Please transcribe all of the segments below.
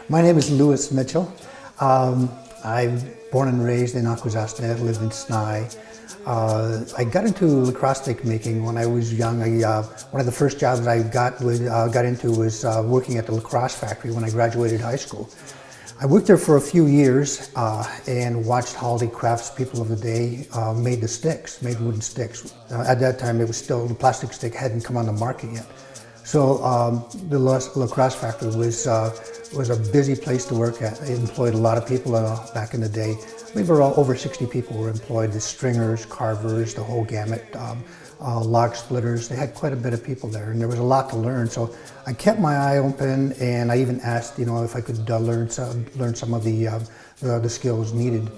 My name is Louis Mitchell. I'm born and raised in Akwesasne, lived in Snai. I got into lacrosse stick making when I was young. One of the first jobs I got into was working at the lacrosse factory when I graduated high school. I worked there for a few years and watched how the craftspeople of the day made the sticks, made wooden sticks. At that time, it was still, the plastic stick hadn't come on the market yet. So the lacrosse factory was a busy place to work at. It employed a lot of people back in the day. We were over 60 people were employed, the stringers, carvers, the whole gamut, log splitters. They had quite a bit of people there, and there was a lot to learn. So I kept my eye open, and I even asked, if I could learn some of the skills needed.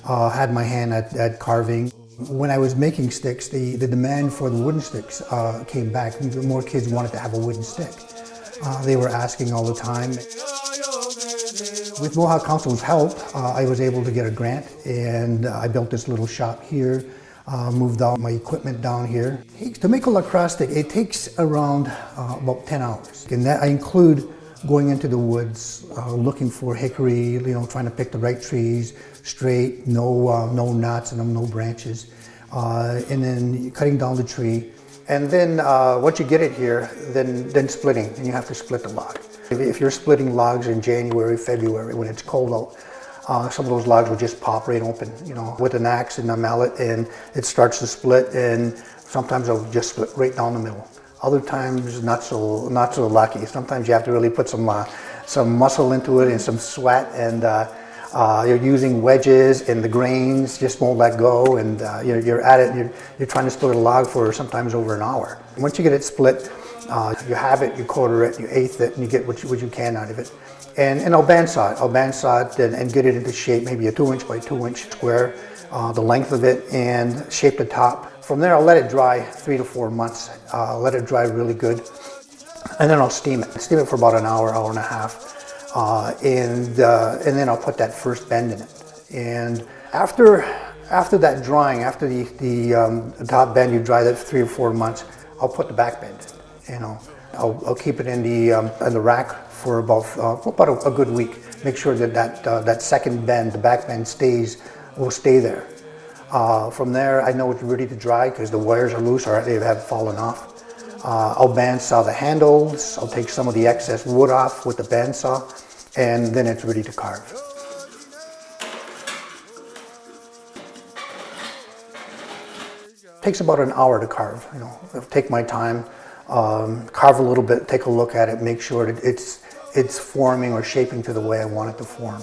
Had my hand at carving. When I was making sticks, the demand for the wooden sticks came back. More kids wanted to have a wooden stick. They were asking all the time. With Mohawk Council's help, I was able to get a grant, and I built this little shop here, moved all my equipment down here. To make a lacrosse stick, it takes around about 10 hours. And that I include going into the woods, looking for hickory, trying to pick the right trees, straight, no knots in them, no branches, and then cutting down the tree. And then once you get it here, then splitting, and you have to split the log. If you're splitting logs in January, February, when it's cold out, some of those logs will just pop right open, with an axe and a mallet, and it starts to split, and sometimes it'll just split right down the middle. Other times, not so lucky. Sometimes you have to really put some muscle into it and some sweat, and you're using wedges, and the grains just won't let go, and you're at it. You're trying to split a log for sometimes over an hour. Once you get it split, you have it, you quarter it, you eighth it, and you get what you can out of it. And I'll bandsaw it. I'll bandsaw it and get it into shape, maybe a 2-inch by 2-inch square, the length of it, and shape the top. From there, I'll let it dry 3 to 4 months. Let it dry really good, and then I'll steam it. Steam it for about an hour, hour and a half, and then I'll put that first bend in it. And after that drying, after the top bend, you dry that 3 or 4 months, I'll put the back bend in. I'll keep it in the rack for about a good week. Make sure that second bend, the back bend, will stay there. From there, I know it's ready to dry because the wires are loose or they have fallen off. I'll bandsaw the handles. I'll take some of the excess wood off with the bandsaw, and then it's ready to carve. It takes about an hour to carve. I'll take my time, carve a little bit, take a look at it, make sure that it's forming or shaping to the way I want it to form.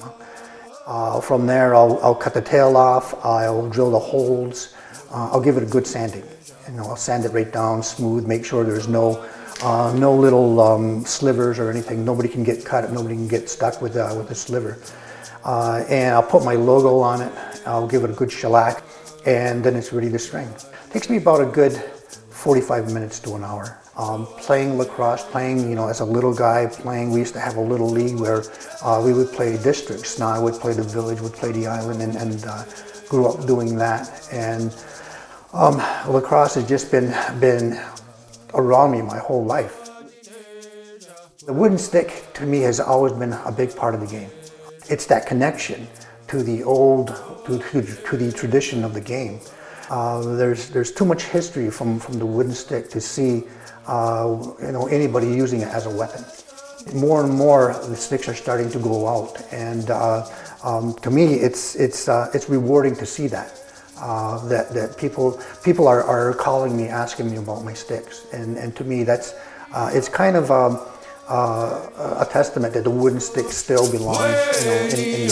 From there, I'll cut the tail off, I'll drill the holes, I'll give it a good sanding. I'll sand it right down smooth, make sure there's no little slivers or anything. Nobody can get cut, nobody can get stuck with a sliver. And I'll put my logo on it, I'll give it a good shellac, and then it's ready to string. It takes me about a good 45 minutes to an hour. Playing lacrosse, as a little guy, we used to have a little league where we would play districts. Now I would play the village, would play the island, and grew up doing that. And lacrosse has just been around me my whole life. The wooden stick, to me, has always been a big part of the game. It's that connection to the to the tradition of the game. There's too much history from the wooden stick to see anybody using it as a weapon. More and more, the sticks are starting to go out, and to me, it's rewarding to see that people are calling me, asking me about my sticks, and to me, it's kind of a testament that the wooden stick still belongs, in the game,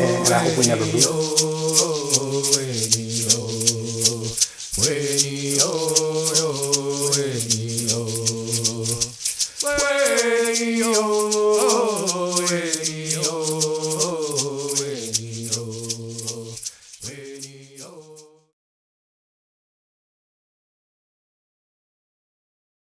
and I hope we never lose.